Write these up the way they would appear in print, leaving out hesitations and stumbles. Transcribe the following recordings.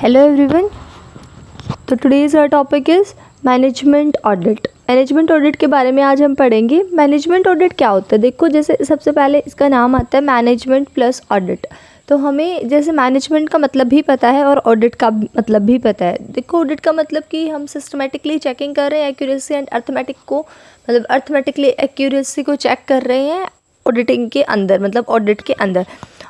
Hello everyone. तो today's our topic is management audit. Management audit के बारे में आज हम पढ़ेंगे। मैनेजमेंट ऑडिट क्या होता है? देखो, जैसे सबसे पहले इसका नाम आता है मैनेजमेंट प्लस ऑडिट। तो हमें जैसे मैनेजमेंट का मतलब भी पता है और ऑडिट का मतलब भी पता है। देखो, ऑडिट का मतलब कि हम सिस्टमेटिकली चेकिंग कर रहे हैं एक्यूरेसी एंड अर्थमेटिकली एक्यूरेसी को चेक कर रहे हैं ऑडिटिंग के अंदर, मतलब ऑडिट के अंदर।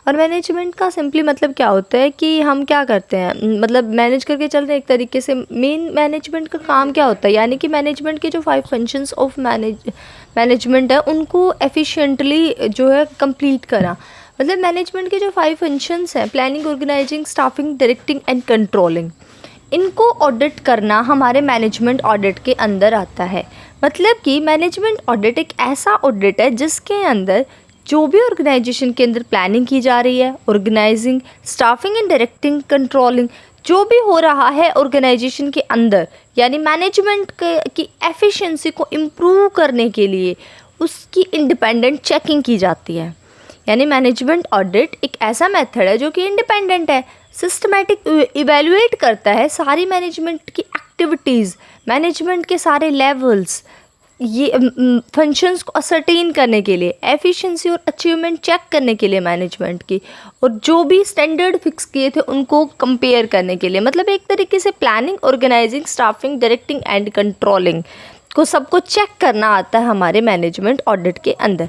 और मैनेजमेंट का सिंपली मतलब क्या होता है कि हम क्या करते हैं, मतलब मैनेज करके चल रहे हैं एक तरीके से। मेन मैनेजमेंट का काम क्या होता है, यानी कि मैनेजमेंट के जो 5 फंक्शंस ऑफ मैनेजमेंट है उनको एफिशिएंटली जो है कंप्लीट करा। मतलब मैनेजमेंट के जो 5 फंक्शंस हैं, planning, organising, staffing, directing and controlling, इनको ऑडिट करना हमारे मैनेजमेंट ऑडिट के अंदर आता है। मतलब कि मैनेजमेंट ऑडिट एक ऐसा ऑडिट है जिसके अंदर जो भी ऑर्गेनाइजेशन के अंदर प्लानिंग की जा रही है, organising, staffing and directing, controlling, जो भी हो रहा है ऑर्गेनाइजेशन के अंदर, यानी मैनेजमेंट की एफिशिएंसी को इम्प्रूव करने के लिए उसकी इंडिपेंडेंट चेकिंग की जाती है। यानी मैनेजमेंट ऑडिट एक ऐसा मेथड है जो कि इंडिपेंडेंट है, सिस्टमैटिक इवैल्यूएट करता है सारी मैनेजमेंट की एक्टिविटीज़, मैनेजमेंट के सारे लेवल्स, ये फंक्शंस को असर्टेन करने के लिए, एफिशिएंसी और अचीवमेंट चेक करने के लिए मैनेजमेंट की, और जो भी स्टैंडर्ड फिक्स किए थे उनको कंपेयर करने के लिए। मतलब एक तरीके से planning, organising, staffing, directing and controlling को सबको चेक करना आता है हमारे मैनेजमेंट ऑडिट के अंदर।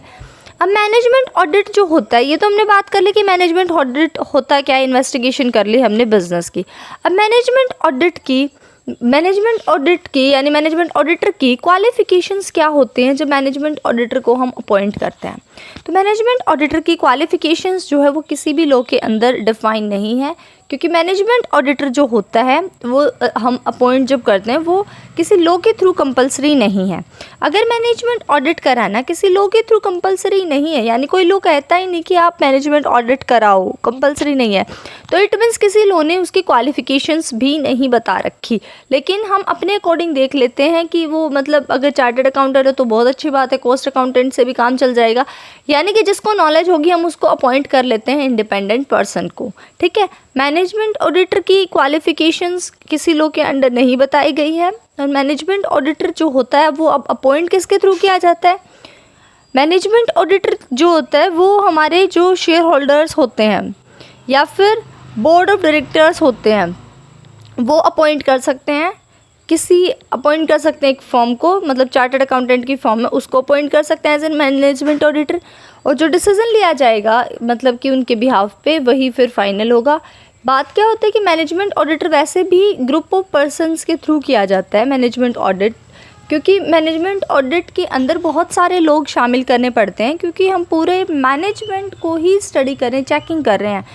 अब मैनेजमेंट ऑडिट जो होता है, ये तो हमने बात कर ली कि मैनेजमेंट ऑडिट होता क्या है, इन्वेस्टिगेशन कर ली हमने बिजनेस की। अब मैनेजमेंट ऑडिट की यानी मैनेजमेंट ऑडिटर की क्वालिफ़िकेशंस क्या होते हैं जब मैनेजमेंट ऑडिटर को हम अपॉइंट करते हैं। तो मैनेजमेंट ऑडिटर की क्वालिफ़िकेशंस जो है वो किसी भी लॉ के अंदर डिफाइन नहीं है, क्योंकि मैनेजमेंट ऑडिटर जो होता है वो हम अपॉइंट जब करते हैं वो किसी लॉ के थ्रू कंपलसरी नहीं है। अगर मैनेजमेंट ऑडिट कराना किसी लॉ के थ्रू कंपलसरी नहीं है, यानी कोई लॉ कहता ही नहीं कि आप मैनेजमेंट ऑडिट कराओ, कंपलसरी नहीं है, तो इट मीन्स किसी लॉ ने उसकी क्वालिफ़िकेशंस भी नहीं बता रखी। लेकिन हम अपने अकॉर्डिंग देख लेते हैं कि वो, मतलब अगर चार्टर्ड अकाउंटेंट है तो बहुत अच्छी बात है, कॉस्ट अकाउंटेंट से भी काम चल जाएगा। यानी कि जिसको नॉलेज होगी हम उसको अपॉइंट कर लेते हैं, इंडिपेंडेंट पर्सन को। ठीक है, मैनेजमेंट ऑडिटर की क्वालिफ़िकेशंस किसी लॉ के अंडर नहीं बताई गई है। और मैनेजमेंट ऑडिटर जो होता है वो अब अपॉइंट किसके थ्रू किया जाता है? मैनेजमेंट ऑडिटर जो होता है वो हमारे जो शेयर होल्डर्स होते हैं या फिर बोर्ड ऑफ डायरेक्टर्स होते हैं वो अपॉइंट कर सकते हैं एक फॉर्म को, मतलब चार्टर्ड अकाउंटेंट की फॉर्म में उसको अपॉइंट कर सकते हैं एज एन मैनेजमेंट ऑडिटर। और जो डिसीजन लिया जाएगा मतलब कि उनके बिहाफ पे, वही फिर फाइनल होगा। बात क्या होता है कि मैनेजमेंट ऑडिटर वैसे भी ग्रुप ऑफ पर्सन्स के थ्रू किया जाता है मैनेजमेंट ऑडिट, क्योंकि मैनेजमेंट ऑडिट के अंदर बहुत सारे लोग शामिल करने पड़ते हैं, क्योंकि हम पूरे मैनेजमेंट को ही स्टडी कर रहे हैं, चेकिंग कर रहे हैं।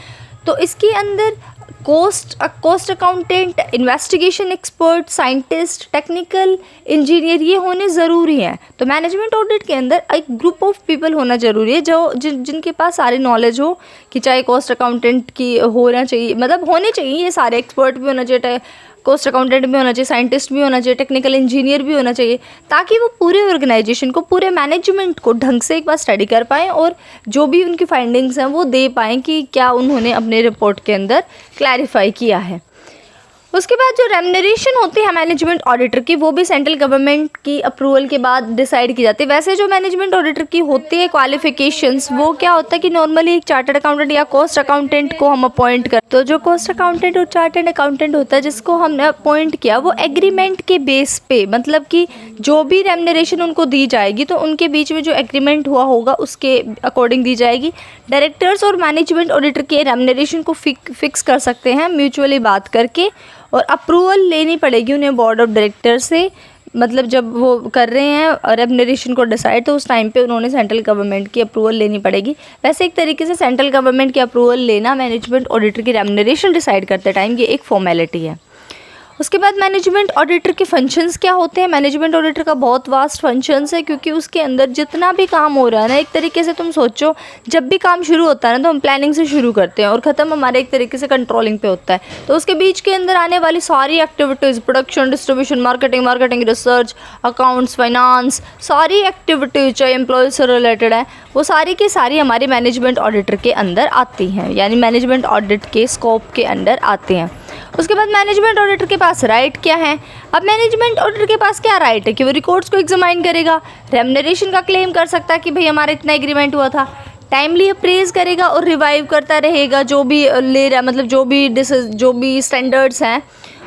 तो इसके अंदर cost accountant, investigation expert, scientist, technical engineer, ये होने ज़रूरी हैं। तो मैनेजमेंट ऑडिट के अंदर एक ग्रुप ऑफ पीपल होना ज़रूरी है जो जिनके पास सारे नॉलेज हो, कि चाहे कॉस्ट अकाउंटेंट की होना चाहिए, मतलब होने चाहिए ये सारे, एक्सपर्ट भी होना चाहिए, कॉस्ट अकाउंटेंट भी होना चाहिए, साइंटिस्ट भी होना चाहिए, टेक्निकल इंजीनियर भी होना चाहिए, ताकि वो पूरे ऑर्गेनाइजेशन को, पूरे मैनेजमेंट को ढंग से एक बार स्टडी कर पाएँ और जो भी उनकी फाइंडिंग्स हैं वो दे पाएँ कि क्या उन्होंने अपने रिपोर्ट के अंदर क्लैरिफाई किया है। उसके बाद जो रेम्यूनरेशन होती है मैनेजमेंट ऑडिटर की, वो भी सेंट्रल गवर्नमेंट की अप्रूवल के बाद डिसाइड की जाती है। वैसे जो मैनेजमेंट ऑडिटर की होती है क्वालिफिकेशंस, वो क्या होता है कि नॉर्मली एक चार्टर्ड अकाउंटेंट या कॉस्ट अकाउंटेंट को हम अपॉइंट करते, तो जो कॉस्ट अकाउंटेंट और चार्टर्ड अकाउंटेंट होता है जिसको हमने अपॉइंट किया, वो एग्रीमेंट के बेस पे, मतलब कि जो भी रेम्यूनरेशन उनको दी जाएगी तो उनके बीच में जो एग्रीमेंट हुआ होगा उसके अकॉर्डिंग दी जाएगी। डायरेक्टर्स और मैनेजमेंट ऑडिटर के रेम्यूनरेशन को फिक्स कर सकते हैं म्यूचुअली बात करके, और अप्रूवल लेनी पड़ेगी उन्हें बोर्ड ऑफ डायरेक्टर से। मतलब जब वो कर रहे हैं रेम्यूनरेशन को डिसाइड, तो उस टाइम पे उन्होंने सेंट्रल गवर्नमेंट की अप्रूवल लेनी पड़ेगी। वैसे एक तरीके से सेंट्रल गवर्नमेंट की अप्रूवल लेना मैनेजमेंट ऑडिटर की रेम्यूनरेशन डिसाइड करते टाइम ये एक फॉर्मेलिटी है। उसके बाद मैनेजमेंट ऑडिटर के फंक्शंस क्या होते हैं। मैनेजमेंट ऑडिटर का बहुत वास्ट फंक्शंस है, क्योंकि उसके अंदर जितना भी काम हो रहा है ना, एक तरीके से तुम सोचो, जब भी काम शुरू होता है ना तो हम प्लानिंग से शुरू करते हैं और ख़त्म हमारे एक तरीके से कंट्रोलिंग पे होता है। तो उसके बीच के अंदर आने वाली सारी activities, production, distribution, marketing, research, accounts, finance, सारी एक्टिविटीज़ चाहे एम्प्लॉय से रिलेटेड है, वो सारी की सारी हमारी मैनेजमेंट ऑडिटर के अंदर आती हैं, यानी मैनेजमेंट ऑडिट के स्कोप के अंडर आते हैं। उसके बाद मैनेजमेंट ऑडिटर के पास राइट क्या है। अब मैनेजमेंट ऑडिटर के पास क्या राइट है कि वो रिकॉर्ड्स को एग्जामाइन करेगा, रेम्यूनरेशन का क्लेम कर सकता है कि भाई हमारा इतना एग्रीमेंट हुआ था, टाइमली अप्रेज करेगा और रिवाइव करता रहेगा जो भी ले रहा, मतलब जो भी स्टैंडर्ड्स हैं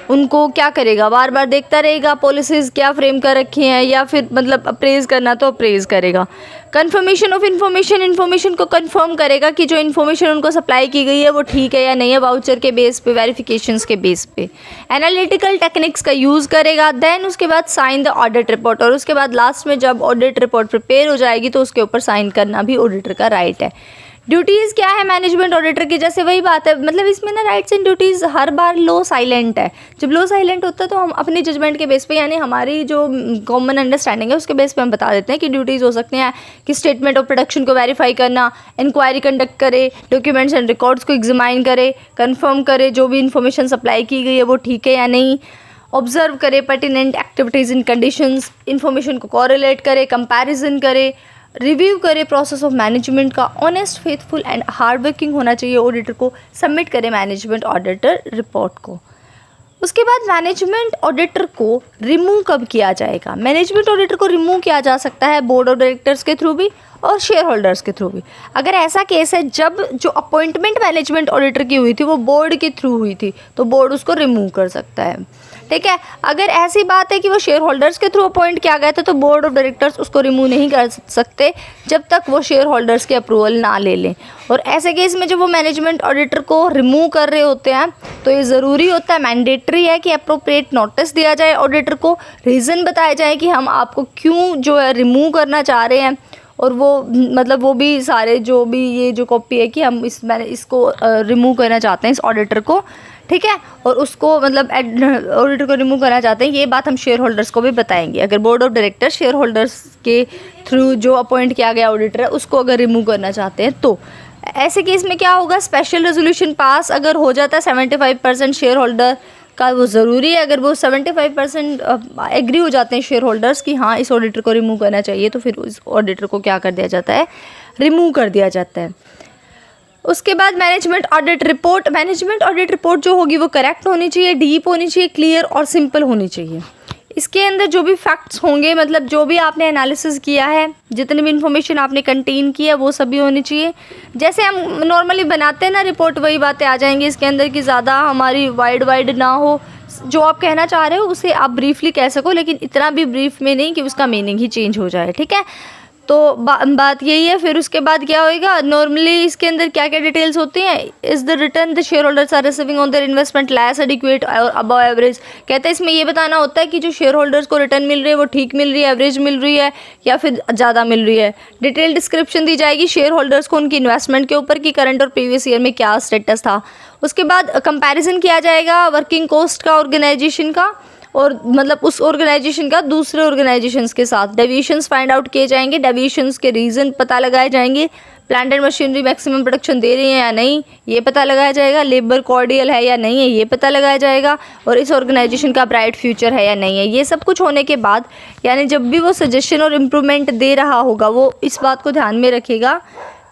उनको क्या करेगा, बार बार देखता रहेगा पॉलिसीज़ क्या फ्रेम कर रखी हैं, या फिर मतलब अप्रेज करना तो अप्रेज करेगा। कंफर्मेशन ऑफ इन्फॉर्मेशन को कंफर्म करेगा कि जो इन्फॉर्मेशन उनको सप्लाई की गई है वो ठीक है या नहीं है, वाउचर के बेस पे, वेरिफिकेशंस के बेस पे। एनालिटिकल टेक्निक्स का यूज़ करेगा। देन उसके बाद साइन द ऑडिट रिपोर्ट, और उसके बाद लास्ट में जब ऑडिट रिपोर्ट प्रिपेयर हो जाएगी तो उसके ऊपर साइन करना भी ऑडिटर का राइट है। ड्यूटीज़ क्या है मैनेजमेंट ऑडिटर की, जैसे वही बात है, मतलब इसमें ना rights and duties her bar low silent है। जब लो साइलेंट होता है तो हम अपनी जजमेंट के बेस पे, यानी हमारी जो कॉमन अंडरस्टैंडिंग है उसके बेस पे हम बता देते हैं कि ड्यूटीज़ हो सकती हैं कि स्टेटमेंट ऑफ प्रोडक्शन को वेरीफाई करना, इंक्वायरी कंडक्ट करे, डॉक्यूमेंट्स एंड रिकॉर्ड्स को एग्जामाइन करे, कंफर्म करे जो भी इन्फॉर्मेशन सप्लाई की गई है वो ठीक है या नहीं, ऑब्जर्व करे पर्टिनेंट एक्टिविटीज़ इन कंडीशंस, इन्फॉर्मेशन को कोरिलेट करे, कंपैरिजन करे, रिव्यू करे प्रोसेस ऑफ मैनेजमेंट का, honest, faithful and hard working होना चाहिए ऑडिटर को, सबमिट करे मैनेजमेंट ऑडिटर रिपोर्ट को। उसके बाद मैनेजमेंट ऑडिटर को रिमूव कब किया जाएगा। मैनेजमेंट ऑडिटर को रिमूव किया जा सकता है बोर्ड ऑफ डायरेक्टर्स के थ्रू भी और शेयर होल्डर्स के थ्रू भी। अगर ऐसा केस है जब जो अपॉइंटमेंट मैनेजमेंट ऑडिटर की हुई थी वो बोर्ड के थ्रू हुई थी तो बोर्ड उसको रिमूव कर सकता है, ठीक है। अगर ऐसी बात है कि वो शेयर होल्डर्स के थ्रू अपॉइंट किया गया था तो बोर्ड ऑफ डायरेक्टर्स उसको रिमूव नहीं कर सकते जब तक वो शेयर होल्डर्स के अप्रूवल ना ले लें। और ऐसे केस में जब वो मैनेजमेंट ऑडिटर को रिमूव कर रहे होते हैं तो ये ज़रूरी होता है, मैंडेटरी है कि अप्रोप्रिएट नोटिस दिया जाए ऑडिटर को, रीज़न बताया जाए कि हम आपको क्यों जो है रिमूव करना चाह रहे हैं, और वो मतलब वो भी सारे जो भी ये जो कॉपी है कि हम इसको रिमूव करना चाहते हैं इस ऑडिटर को, ठीक है, और उसको मतलब ऑडिटर को रिमूव करना चाहते हैं, ये बात हम शेयर होल्डर्स को भी बताएंगे। अगर board of director share holders के थ्रू जो अपॉइंट किया गया ऑडिटर है उसको अगर रिमूव करना चाहते हैं तो ऐसे केस में क्या होगा, स्पेशल रेजोल्यूशन पास अगर हो जाता है 75% शेयर होल्डर का, वो ज़रूरी है। अगर वो 75% एग्री हो जाते हैं शेयर होल्डर्स कि हाँ इस ऑडिटर को रिमूव करना चाहिए तो फिर उस ऑडिटर को क्या कर दिया जाता है, रिमूव कर दिया जाता है। उसके बाद मैनेजमेंट ऑडिट रिपोर्ट जो होगी वो करेक्ट होनी चाहिए, डीप होनी चाहिए, क्लियर और सिंपल होनी चाहिए। इसके अंदर जो भी फैक्ट्स होंगे, मतलब जो भी आपने एनालिसिस किया है, जितनी भी इन्फॉर्मेशन आपने कंटेन की है वो सभी होनी चाहिए। जैसे हम नॉर्मली बनाते हैं ना रिपोर्ट, वही बातें आ जाएंगी इसके अंदर कि ज़्यादा हमारी वाइड ना हो, जो आप कहना चाह रहे हो उसे आप ब्रीफली कह सको, लेकिन इतना भी ब्रीफ में नहीं कि उसका मीनिंग ही चेंज हो जाए, ठीक है। तो बात यही है। फिर उसके बाद क्या होएगा, नॉर्मली इसके अंदर क्या क्या डिटेल्स होती हैं, is the return the share holders are receiving on their investment less adequate और अबव एवरेज। कहते हैं इसमें ये बताना होता है कि जो शेयर होल्डर्स को रिटर्न मिल रही है वो ठीक मिल रही है, एवरेज मिल रही है या फिर ज़्यादा मिल रही है। डिटेल डिस्क्रिप्शन दी जाएगी शेयर होल्डर्स को उनकी इन्वेस्टमेंट के ऊपर कि करंट और प्रीवियस ईयर में क्या स्टेटस था। उसके बाद कंपैरिजन किया जाएगा वर्किंग कॉस्ट का ऑर्गेनाइजेशन का, और मतलब उस ऑर्गेनाइजेशन का दूसरे ऑर्गेनाइजेशंस के साथ। डेविएशंस फाइंड आउट किए जाएंगे, डेविएशंस के रीज़न पता लगाए जाएंगे, plant and machinery maximum production दे रही है या नहीं ये पता लगाया जाएगा, लेबर कॉर्डियल है या नहीं है ये पता लगाया जाएगा, और इस ऑर्गेनाइजेशन का ब्राइट फ्यूचर है या नहीं है। ये सब कुछ होने के बाद, यानी जब भी वो सजेशन और इम्प्रूवमेंट दे रहा होगा वो इस बात को ध्यान में रखेगा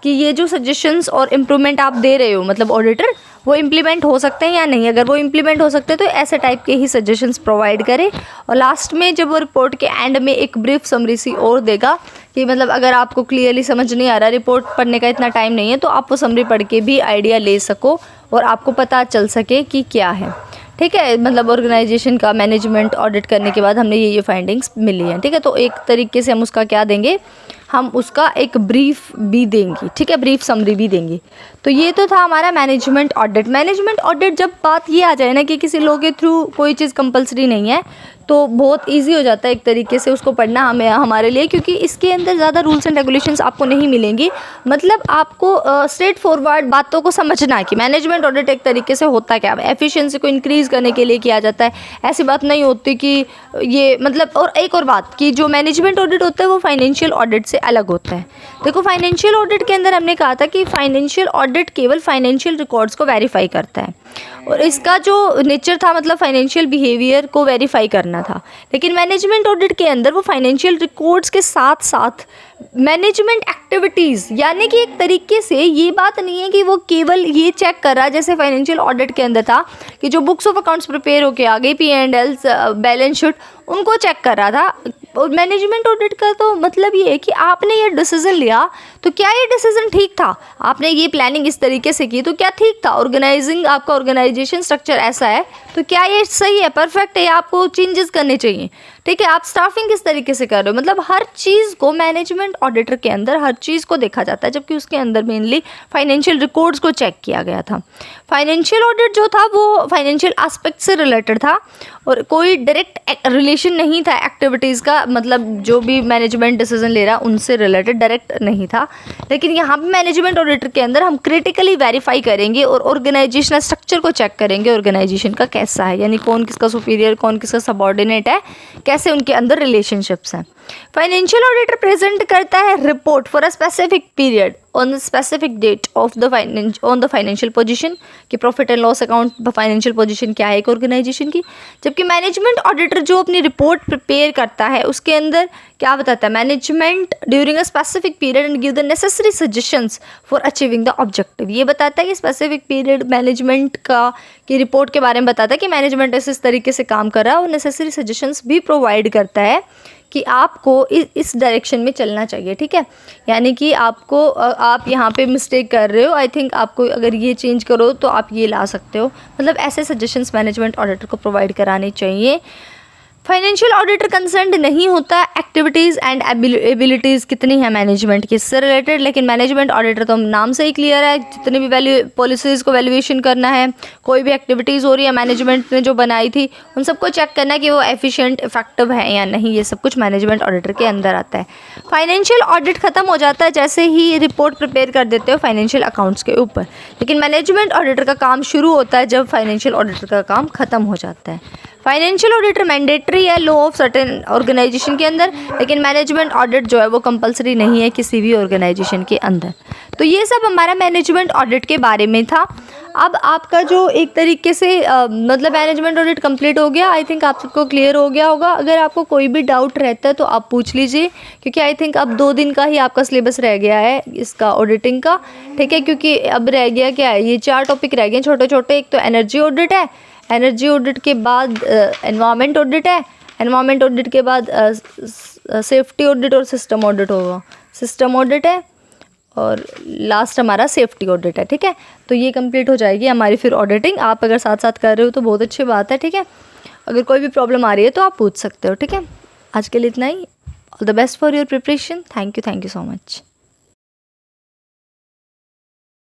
कि ये जो सजेशंस और इम्प्रूवमेंट आप दे रहे हो, मतलब ऑडिटर, वो इम्प्लीमेंट हो सकते हैं या नहीं। अगर वो इम्प्लीमेंट हो सकते हैं तो ऐसे टाइप के ही सजेशंस प्रोवाइड करे। और लास्ट में जब वो रिपोर्ट के एंड में एक ब्रीफ समरी सी और देगा कि मतलब अगर आपको क्लियरली समझ नहीं आ रहा, रिपोर्ट पढ़ने का इतना टाइम नहीं है, तो आप वो समरी पढ़ के भी आइडिया ले सको और आपको पता चल सके कि क्या है, ठीक है। मतलब ऑर्गेनाइजेशन का मैनेजमेंट ऑडिट करने के बाद हमने ये फाइंडिंग्स मिली हैं, ठीक है। तो एक तरीके से हम उसका क्या देंगे, हम उसका एक ब्रीफ भी देंगे, ठीक है, ब्रीफ समरी भी देंगे। तो ये तो था हमारा मैनेजमेंट ऑडिट। जब बात ये आ जाए ना कि किसी लॉ के थ्रू कोई चीज़ कंपलसरी नहीं है तो बहुत इजी हो जाता है एक तरीके से उसको पढ़ना हमारे लिए, क्योंकि इसके अंदर ज़्यादा रूल्स एंड रेगुलेशंस आपको नहीं मिलेंगी। मतलब आपको स्ट्रेट फॉरवर्ड बातों को समझना है कि मैनेजमेंट ऑडिट एक तरीके से होता क्या है, एफिशिएंसी को इंक्रीज़ करने के लिए किया जाता है। ऐसी बात नहीं होती कि ये मतलब, और एक और बात कि जो मैनेजमेंट ऑडिट होता है वो फाइनेंशियल ऑडिट से अलग होता है। देखो फाइनेंशियल ऑडिट के अंदर हमने कहा था कि फाइनेंशियल ऑडिट केवल फाइनेंशियल रिकॉर्ड्स को वेरीफाई करता है और इसका जो नेचर था मतलब फाइनेंशियल बिहेवियर को वेरीफाई करना था। लेकिन मैनेजमेंट ऑडिट के अंदर वो फाइनेंशियल रिकॉर्ड्स के साथ साथ मैनेजमेंट एक्टिविटीज़, यानी कि एक तरीके से ये बात नहीं है कि वो केवल ये चेक कर रहा है जैसे फाइनेंशियल ऑडिट के अंदर था कि जो बुक्स ऑफ अकाउंट्स प्रिपेयर होके आ गई, P&Ls, बैलेंस शीट, उनको चेक कर रहा था। और मैनेजमेंट ऑडिट का तो मतलब ये है कि आपने ये डिसीजन लिया तो क्या ये डिसीजन ठीक था, आपने ये प्लानिंग इस तरीके से की तो क्या ठीक था, ऑर्गेनाइजिंग आपका ऑर्गेनाइजेशन स्ट्रक्चर ऐसा है तो क्या ये सही है, परफेक्ट है या आपको चेंजेस करने चाहिए, ठीक है, आप स्टाफिंग किस तरीके से कर रहे हो। मतलब हर चीज़ को मैनेजमेंट ऑडिटर के अंदर हर चीज़ को देखा जाता है, जबकि उसके अंदर मेनली फाइनेंशियल रिकॉर्ड्स को चेक किया गया था। फाइनेंशियल ऑडिट जो था वो फाइनेंशियल एस्पेक्ट से रिलेटेड था और कोई डायरेक्ट रिलेशन नहीं था एक्टिविटीज़ का, मतलब जो भी मैनेजमेंट डिसीजन ले रहा उनसे रिलेटेड डायरेक्ट नहीं था। लेकिन यहाँ पे मैनेजमेंट ऑडिटर के अंदर हम क्रिटिकली वेरीफाई करेंगे और ऑर्गेनाइजेशनल स्ट्रक्चर को चेक करेंगे, ऑर्गेनाइजेशन का कैसा है, यानी कौन किसका सुपीरियर कौन किसका सबऑर्डिनेट है, कैसे उनके अंदर रिलेशनशिप्स हैं। फाइनेंशियल ऑडिटर प्रेजेंट करता है report for a specific period on the specific date of the financial position, कि profit and loss account financial position क्या है एक ऑर्गेनाइजेशन की। जबकि मैनेजमेंट ऑडिटर जो अपनी रिपोर्ट प्रिपेयर करता है उसके अंदर क्या बताता है, management during a specific period and give the necessary suggestions for achieving the objective. ये बताता है कि स्पेसिफिक पीरियड मैनेजमेंट का की रिपोर्ट के बारे में बताता है कि मैनेजमेंट इस तरीके से काम कर रहा है और नेसेसरी सजेशंस भी प्रोवाइड करता है कि आपको इस डायरेक्शन में चलना चाहिए, ठीक है, यानी कि आपको आप यहाँ पे मिस्टेक कर रहे हो, आई थिंक आपको अगर ये चेंज करो तो आप ये ला सकते हो, मतलब ऐसे सजेशंस मैनेजमेंट ऑडिटर को प्रोवाइड कराने चाहिए। फाइनेंशियल ऑडिटर कंसर्न नहीं होता एक्टिविटीज़ एंड एबिलिटीज़ कितनी है मैनेजमेंट की, इससे रिलेटेड, लेकिन मैनेजमेंट ऑडिटर तो नाम से ही क्लियर है, जितने भी पॉलिसीज़ को वैल्यूएशन करना है, कोई भी एक्टिविटीज़ हो रही है मैनेजमेंट ने जो बनाई थी उन सबको चेक करना है कि वो एफिशिएंट इफेक्टिव है या नहीं, ये सब कुछ मैनेजमेंट ऑडिटर के अंदर आता है। फाइनेंशियल ऑडिट खत्म हो जाता है जैसे ही रिपोर्ट प्रिपेयर कर देते हो फाइनेंशियल अकाउंट्स के ऊपर, लेकिन मैनेजमेंट ऑडिटर का काम शुरू होता है जब फाइनेंशियल ऑडिटर का काम खत्म हो जाता है। फाइनेंशियल ऑडिटर मैंडेटरी है लॉ ऑफ सर्टेन ऑर्गेनाइजेशन के अंदर, लेकिन मैनेजमेंट ऑडिट जो है वो कंपलसरी नहीं है किसी भी ऑर्गेनाइजेशन के अंदर। तो ये सब हमारा मैनेजमेंट ऑडिट के बारे में था। अब आपका जो एक तरीके से मतलब मैनेजमेंट ऑडिट कंप्लीट हो गया, आई थिंक आप सबको क्लियर हो गया होगा। अगर आपको कोई भी डाउट रहता है तो आप पूछ लीजिए, क्योंकि आई थिंक अब 2 दिन का ही आपका सिलेबस रह गया है इसका ऑडिटिंग का, ठीक है, क्योंकि अब रह गया क्या है, ये 4 टॉपिक रह गए छोटे छोटे। एक तो एनर्जी ऑडिट है, एनर्जी ऑडिट के बाद एनवायरनमेंट ऑडिट है, एनवायरनमेंट ऑडिट के बाद सेफ्टी ऑडिट और सिस्टम ऑडिट होगा, सिस्टम ऑडिट है और लास्ट हमारा सेफ्टी ऑडिट है, ठीक है। तो ये कंप्लीट हो जाएगी हमारी फिर ऑडिटिंग। आप अगर साथ साथ कर रहे हो तो बहुत अच्छी बात है, ठीक है। अगर कोई भी प्रॉब्लम आ रही है तो आप पूछ सकते हो, ठीक है। आज के लिए इतना ही। All the best for your preparation. Thank you so much.